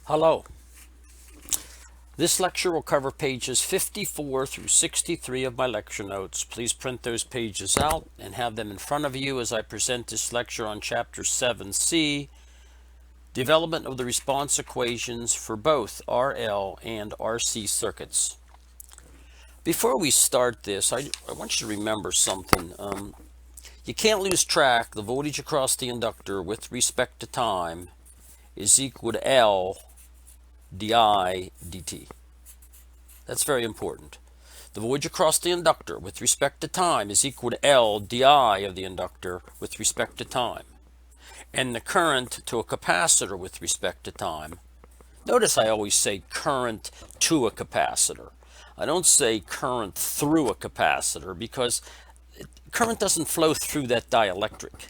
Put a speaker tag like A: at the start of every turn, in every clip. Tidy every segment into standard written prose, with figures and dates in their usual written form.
A: Hello. This lecture will cover pages 54 through 63 of my lecture notes. Please print those pages out and have them in front of you as I present this lecture on Chapter 7C, Development of the Response Equations for both RL and RC circuits. Before we start this, I want you to remember something. You can't lose track. The voltage across the inductor with respect to time is equal to L di dt. That's very important. The voltage across the inductor with respect to time is equal to L di of the inductor with respect to time. And the current to a capacitor with respect to time. Notice I always say current to a capacitor. I don't say current through a capacitor because current doesn't flow through that dielectric.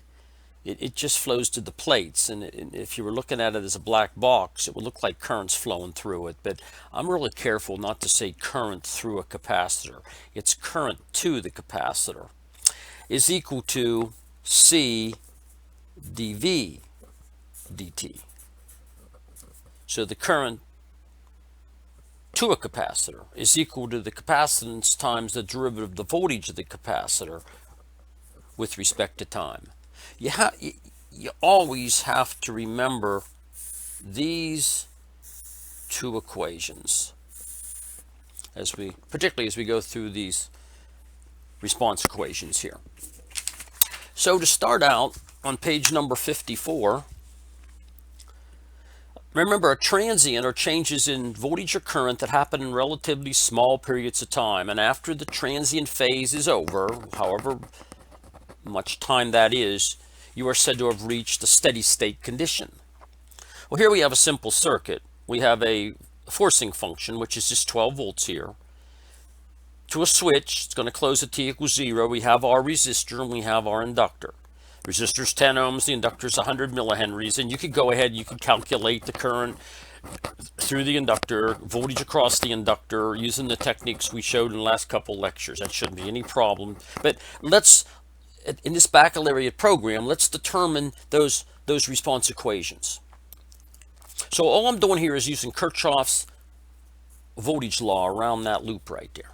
A: It just flows to the plates, and if you were looking at it as a black box, it would look like current's flowing through it. But I'm really careful not to say current through a capacitor. It's current to the capacitor is equal to C dV dt. So the current to a capacitor is equal to the capacitance times the derivative of the voltage of the capacitor with respect to time. You always have to remember these two equations particularly as we go through these response equations here. So to start out on page number 54, remember a transient are changes in voltage or current that happen in relatively small periods of time, and after the transient phase is over, however much time that is, you are said to have reached a steady state condition. Well, here we have a simple circuit. We have a forcing function, which is just 12 volts here, to a switch. It's going to close at t equals 0. We have our resistor and we have our inductor. Resistor's 10 ohms, the inductor's 100 millihenries, and you could go ahead, you could calculate the current through the inductor, voltage across the inductor, using the techniques we showed in the last couple lectures. That shouldn't be any problem. But in this baccalaureate program, let's determine those response equations. So all I'm doing here is using Kirchhoff's voltage law around that loop right there.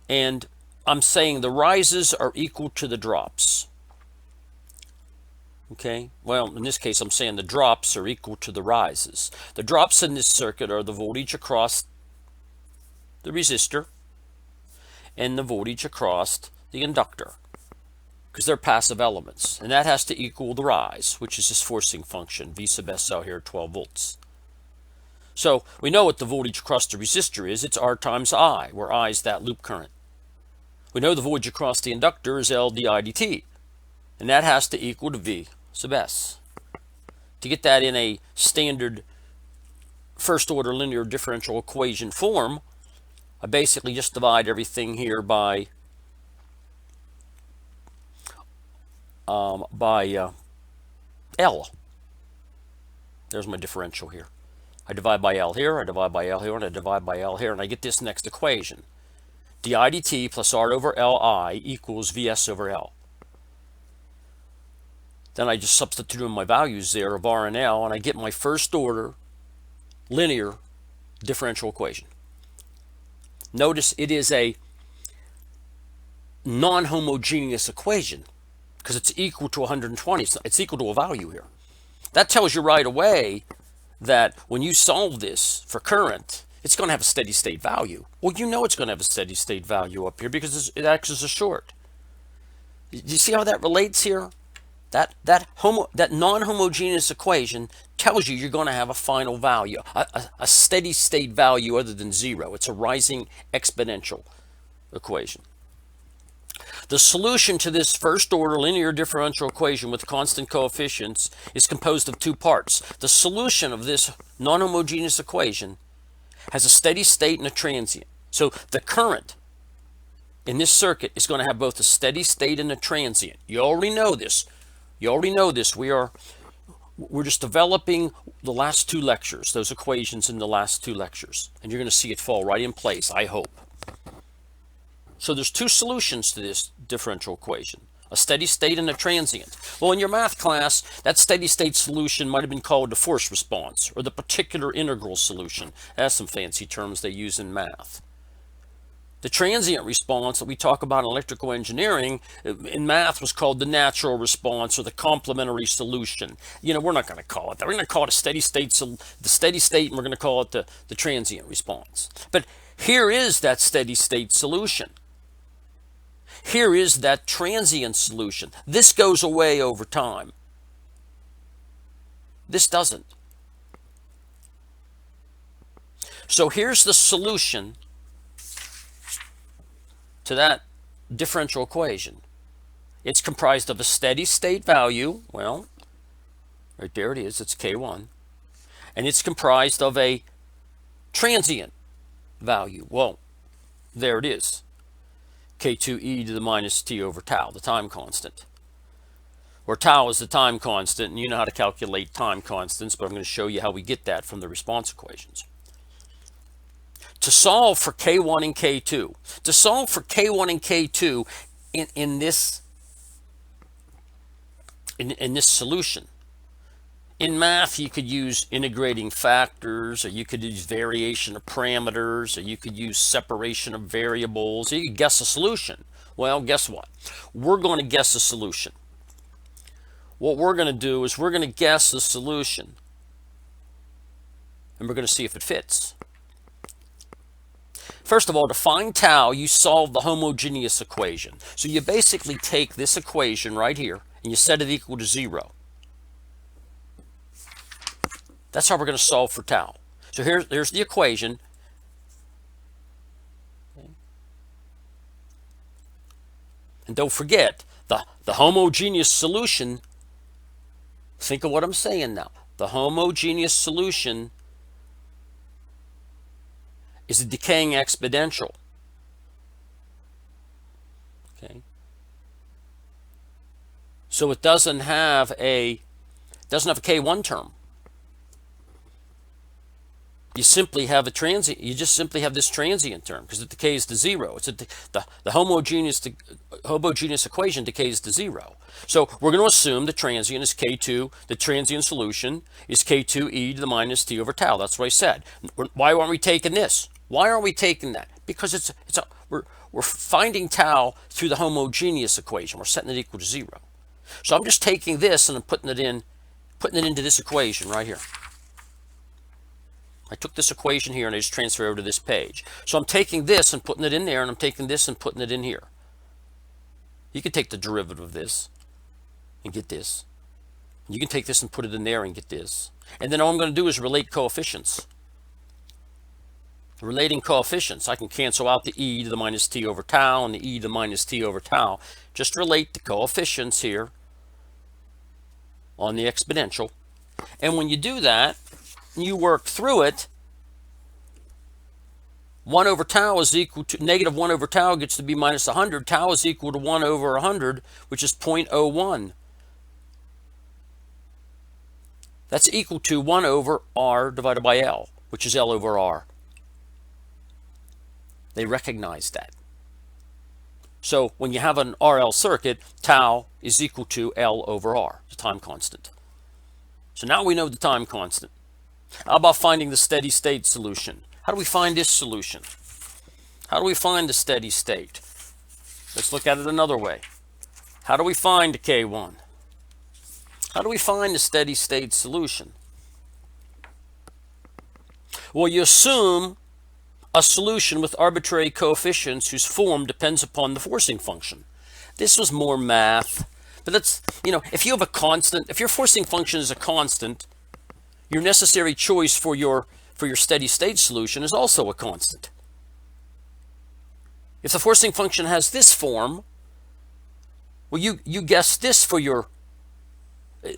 A: And I'm saying the rises are equal to the drops. Okay? Well, in this case, I'm saying the drops are equal to the rises. The drops in this circuit are the voltage across the resistor and the voltage across the inductor, because they're passive elements, and that has to equal the rise, which is this forcing function, V sub S out here, 12 volts. So we know what the voltage across the resistor is. It's R times I, where I is that loop current. We know the voltage across the inductor is L di dt, and that has to equal to V sub S. To get that in a standard first order linear differential equation form, I basically just divide everything here by L. There's my differential here. I divide by L here, I divide by L here, and I divide by L here, and I get this next equation. di dt plus R over Li equals Vs over L. Then I just substitute in my values there of R and L, and I get my first order linear differential equation. Notice it is a non-homogeneous equation, because it's equal to 120. It's equal to a value here. That tells you right away that when you solve this for current, it's going to have a steady state value. Well, you know it's going to have a steady state value up here because it acts as a short. Do you see how that relates here? That non-homogeneous equation tells you you're going to have a final value, a steady state value other than 0. It's a rising exponential equation. The solution to this first order linear differential equation with constant coefficients is composed of two parts. The solution of this non-homogeneous equation has a steady state and a transient. So the current in this circuit is going to have both a steady state and a transient. You already know this. We're just developing the last two lectures, those equations in the last two lectures. And you're going to see it fall right in place, I hope. So there's two solutions to this differential equation. a steady state and a transient. Well, in your math class, that steady state solution might have been called the force response or the particular integral solution. That's some fancy terms they use in math. The transient response that we talk about in electrical engineering in math was called the natural response or the complementary solution. You know, we're not going to call it that. We're going to call it a steady state, the steady state, and we're going to call it the transient response. But here is that steady state solution. Here is that transient solution. This goes away over time. This doesn't. So here's the solution to that differential equation. It's comprised of a steady state value, well, right there it is, it's K1, and it's comprised of a transient value. Well, there it is, K2e to the minus t over tau, the time constant. Where tau is the time constant, and you know how to calculate time constants, but I'm going to show you how we get that from the response equations. To solve for K1 and K2, to solve for K1 and K2 in this solution, in math you could use integrating factors, or you could use variation of parameters, or you could use separation of variables, or you could guess a solution. Well, guess what? We're going to guess a solution. What we're going to do is we're going to guess the solution, and we're going to see if it fits. First of all, to find tau, you solve the homogeneous equation. So you basically take this equation right here and you set it equal to 0. That's how we're going to solve for tau. So here's the equation. And don't forget, the homogeneous solution, think of what I'm saying now. The homogeneous solution is a decaying exponential. Okay. So it doesn't have a K1 term. You simply have a transient. You just simply have this transient term because it decays to 0. It's the homogeneous equation decays to 0. So we're going to assume the transient is K2. The transient solution is K2e to the minus t over tau. That's what I said. Why aren't we taking this? Why aren't we taking that? Because we're finding tau through the homogeneous equation. We're setting it equal to 0. So I'm just taking this and I'm putting it into this equation right here. I took this equation here and I just transfer it over to this page. So I'm taking this and putting it in there, and I'm taking this and putting it in here. You can take the derivative of this and get this. You can take this and put it in there and get this. And then all I'm going to do is relate coefficients. Relating coefficients, I can cancel out the e to the minus t over tau and the e to the minus t over tau. Just relate the coefficients here on the exponential. And when you do that, you work through it, 1 over tau is equal to, negative 1 over tau gets to be minus 100. Tau is equal to 1 over 100, which is 0.01. That's equal to 1 over r divided by L, which is L over r. They recognize that. So when you have an RL circuit, tau is equal to L over r, the time constant. So now we know the time constant. How about finding the steady state solution? How do we find this solution? How do we find the steady state? Let's look at it another way. How do we find K1? How do we find the steady state solution? Well, you assume a solution with arbitrary coefficients whose form depends upon the forcing function. This was more math, but that's, if you have a constant, if your forcing function is a constant, your necessary choice for your steady state solution is also a constant. If the forcing function has this form, well, you guess this for your,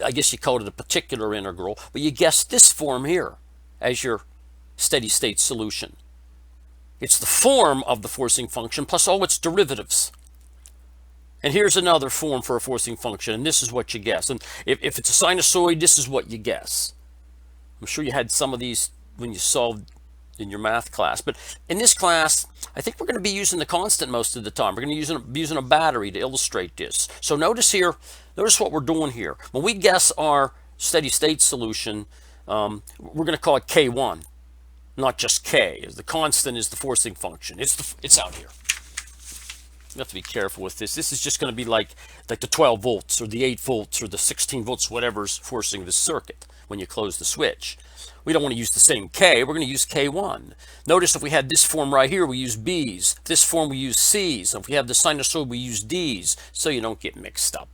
A: I guess you called it a particular integral, but you guess this form here as your steady state solution. It's the form of the forcing function plus all its derivatives. And here's another form for a forcing function, and this is what you guess. And if it's a sinusoid, this is what you guess. I'm sure you had some of these when you solved in your math class. But in this class, I think we're going to be using the constant most of the time. We're going to be using a battery to illustrate this. So notice here, notice what we're doing here. When we guess our steady state solution, we're going to call it K1, not just K. The constant is the forcing function. It's out here. You have to be careful with this. This is just going to be like the 12 volts or the 8 volts or the 16 volts, whatever's forcing the circuit when you close the switch. We don't want to use the same K. We're going to use K1. Notice if we had this form right here, we use B's. This form, we use C's. If we have the sinusoid, we use D's, so you don't get mixed up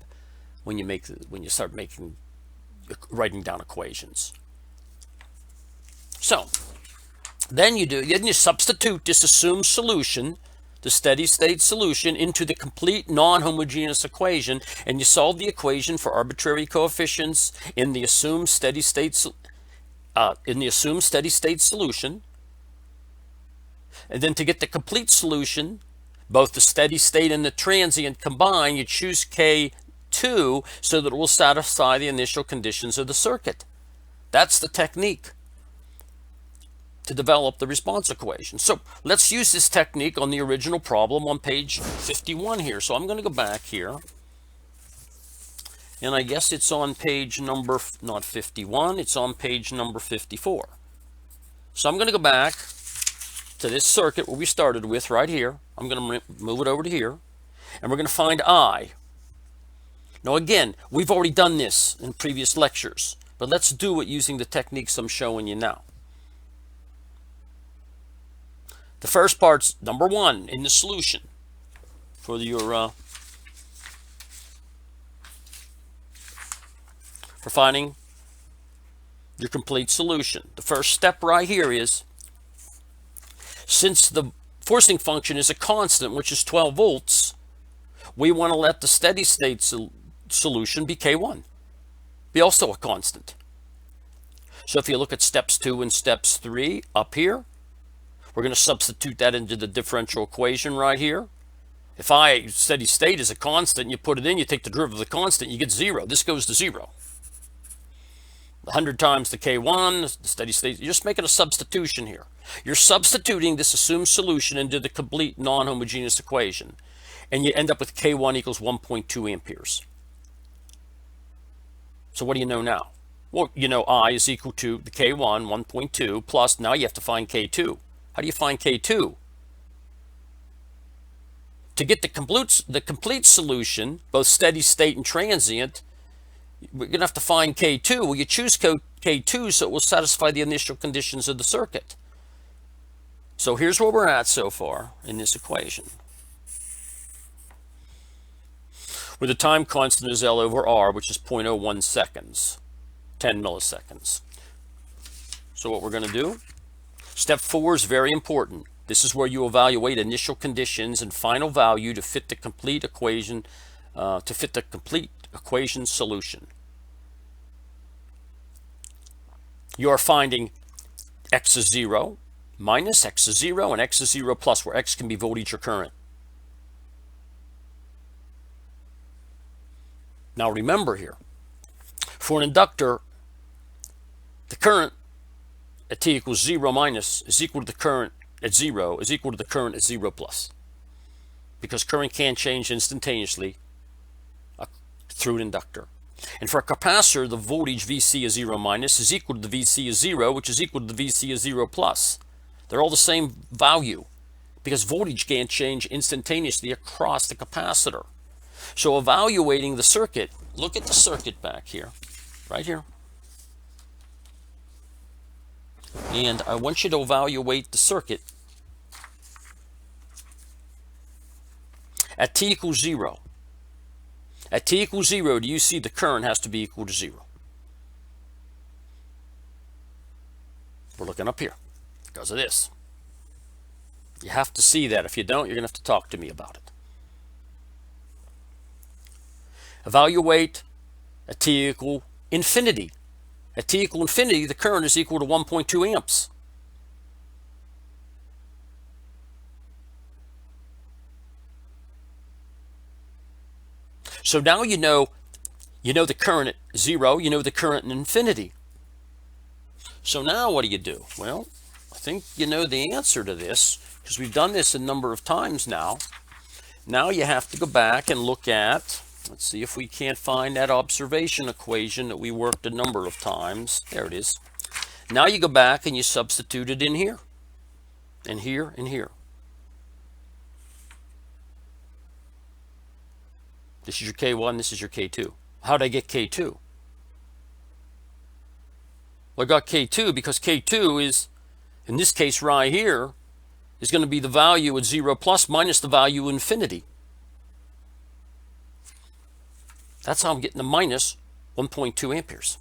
A: when you start writing down equations. So then you substitute this assumed solution, the steady state solution, into the complete non-homogeneous equation, and you solve the equation for arbitrary coefficients in the assumed steady state solution. And then to get the complete solution, both the steady state and the transient combined, you choose K2 so that it will satisfy the initial conditions of the circuit. That's the technique to develop the response equation. So let's use this technique on the original problem on page 51 here. So I'm going to go back here, and I guess it's on page number, not 51, it's on page number 54. So I'm going to go back to this circuit where we started with right here. I'm going to move it over to here, and we're going to find I. Now again, we've already done this in previous lectures, but let's do it using the techniques I'm showing you now. The first part's number 1 in the solution for for finding your complete solution. The first step right here is, since the forcing function is a constant, which is 12 volts, we want to let the steady state solution be K1, be also a constant. So if you look at steps 2 and steps 3 up here, we're going to substitute that into the differential equation right here. If I steady state is a constant, you put it in, you take the derivative of the constant, you get 0. This goes to 0. 100 times the K1, the steady state, you're just making a substitution here. You're substituting this assumed solution into the complete non-homogeneous equation, and you end up with K1 equals 1.2 amperes. So what do you know now? Well, you know I is equal to the K1, 1.2, plus now you have to find K2. How do you find K2? To get the complete solution, both steady state and transient, we're going to have to find K2. Well, you choose K2 so it will satisfy the initial conditions of the circuit. So here's where we're at so far in this equation, where the time constant is L over R, which is 0.01 seconds, 10 milliseconds. So what we're going to do, step 4 is very important. This is where you evaluate initial conditions and final value to fit the complete equation, solution. You are finding x is 0 minus x is 0 and x is 0 plus, where x can be voltage or current. Now remember here, for an inductor, the current at t equals 0 minus is equal to the current at 0 is equal to the current at 0 plus, because current can't change instantaneously through an inductor. And for a capacitor, the voltage VC is 0 minus is equal to the VC is 0, which is equal to the VC is 0 plus. They're all the same value because voltage can't change instantaneously across the capacitor. So evaluating the circuit, look at the circuit back here, right here. And I want you to evaluate the circuit at t equals 0. At t equals 0, do you see the current has to be equal to 0? We're looking up here because of this. You have to see that. If you don't, you're going to have to talk to me about it. Evaluate at t equal infinity. At t equal infinity, the current is equal to 1.2 amps. So now you know the current at 0, you know the current in infinity. So now what do? Well, I think you know the answer to this. because we've done this a number of times now. Now you have to go back and look at, let's see if we can't find that observation equation that we worked a number of times. There it is. Now you go back and you substitute it in here, and here, and here. This is your K1, this is your K2. How'd I get K2? Well, I got K2 because K2 is, in this case right here, is going to be the value at 0 plus minus the value infinity. That's how I'm getting the minus 1.2 amperes.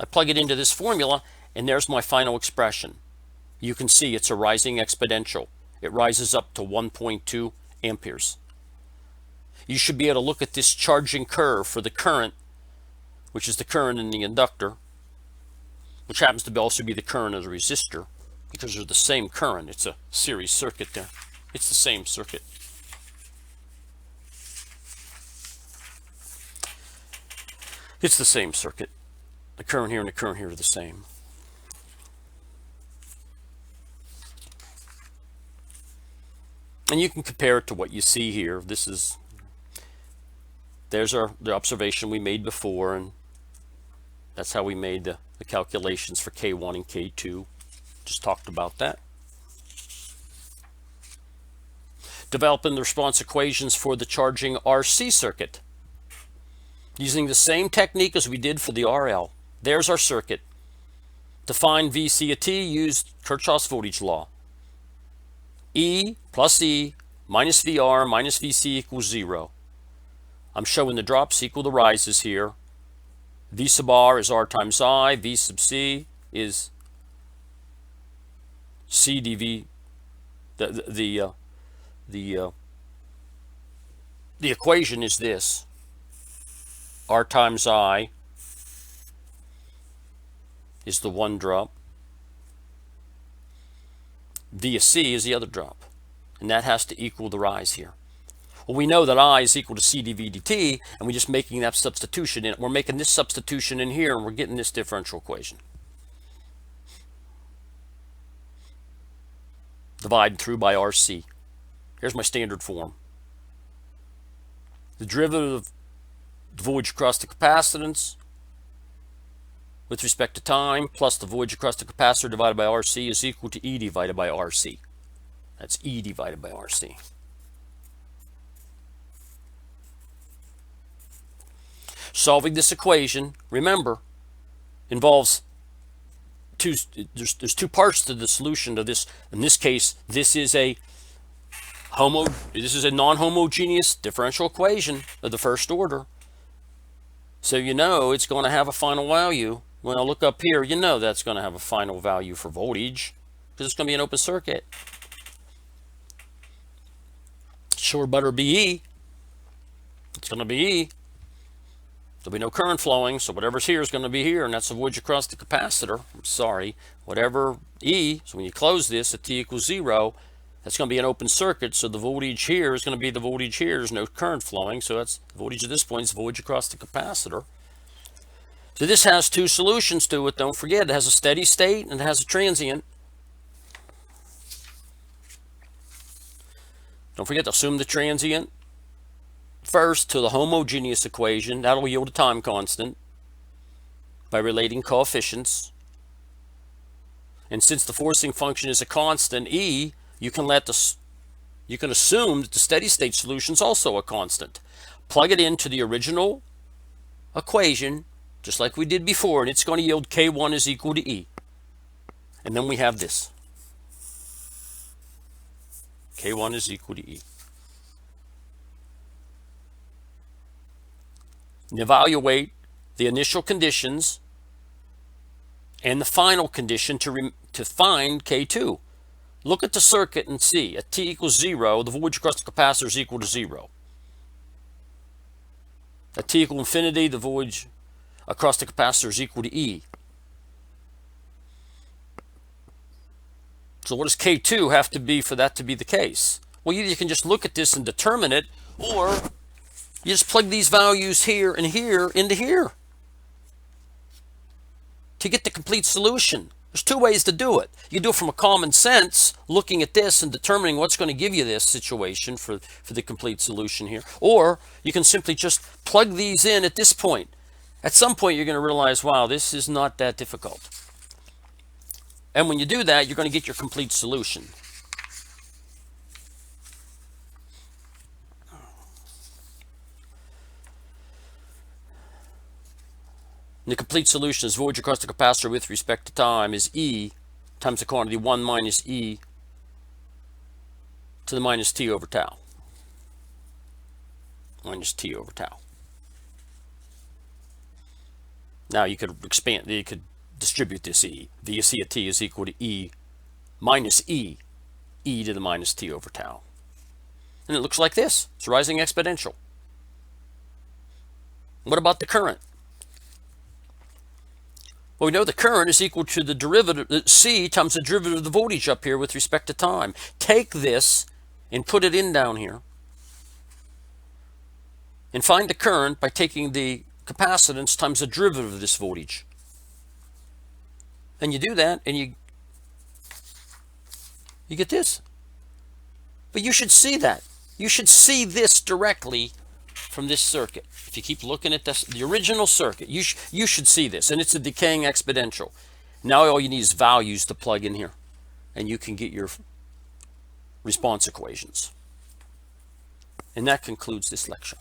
A: I plug it into this formula, and there's my final expression. You can see it's a rising exponential. It rises up to 1.2 amperes. You should be able to look at this charging curve for the current, which is the current in the inductor, which happens to also be the current of the resistor, because they're the same current. It's a series circuit there. It's the same circuit. It's the same circuit. The current here and the current here are the same. And you can compare it to what you see here. There's the observation we made before, and that's how we made the calculations for K1 and K2. Just talked about that. Developing the response equations for the charging RC circuit. Using the same technique as we did for the RL. There's our circuit. To find VC at T, used Kirchhoff's voltage law. E plus E minus VR minus VC equals 0. I'm showing the drops equal the rises here. V sub R is R times I. V sub C is C dV. The equation is this. R times I is the one drop. V of C is the other drop. And that has to equal the rise here. Well, we know that I is equal to C dV dt, and we're just making that substitution in. We're making this substitution in here, and we're getting this differential equation. Divided through by RC. Here's my standard form. The derivative of the voltage across the capacitance with respect to time plus the voltage across the capacitor divided by RC is equal to E divided by RC. That's E divided by RC. Solving this equation, remember, involves there's two parts to the solution to this. In this case, this is a non-homogeneous differential equation of the first order. So you know it's going to have a final value. When I look up here, you know that's going to have a final value for voltage because it's going to be an open circuit. Sure better be E. It's going to be E. There'll be no current flowing, so whatever's here is going to be here, and that's the voltage across the capacitor. I'm sorry. Whatever E, so when you close this at T equals 0, that's going to be an open circuit, so the voltage here is going to be the voltage here. There's no current flowing, so that's the voltage at this point is the voltage across the capacitor. So this has two solutions to it. Don't forget, it has a steady state and it has a transient. Don't forget to assume the transient first to the homogeneous equation. That'll yield a time constant by relating coefficients. And since the forcing function is a constant E, you can assume that the steady state solution is also a constant. Plug it into the original equation, just like we did before, and it's going to yield K1 is equal to E. And then we have this. K1 is equal to E. And evaluate the initial conditions and the final condition to find K2. Look at the circuit and see. At T equals 0, the voltage across the capacitor is equal to 0. At T equal infinity, the voltage across the capacitor is equal to E. So what does K2 have to be for that to be the case? Well, either you can just look at this and determine it, or you just plug these values here and here into here to get the complete solution. There's two ways to do it. You can do it from a common sense, looking at this and determining what's going to give you this situation for the complete solution here. Or you can simply just plug these in at this point. At some point, you're going to realize, wow, this is not that difficult. And when you do that, you're going to get your complete solution. And the complete solution is voltage across the capacitor with respect to time is E times the quantity 1 minus E to the minus T over tau. Minus T over tau. Now you could expand, you could distribute this E. VC of T is equal to E minus E, E to the minus T over tau. And it looks like this. It's rising exponential. What about the current? Well, we know the current is equal to the derivative, C times the derivative of the voltage up here with respect to time. Take this and put it in down here. And find the current by taking the capacitance times the derivative of this voltage. And you do that, and you get this. But you should see that. You should see this directly from this circuit. If you keep looking at this, the original circuit, you should see this, and it's a decaying exponential. Now all you need is values to plug in here, and you can get your response equations. And that concludes this lecture.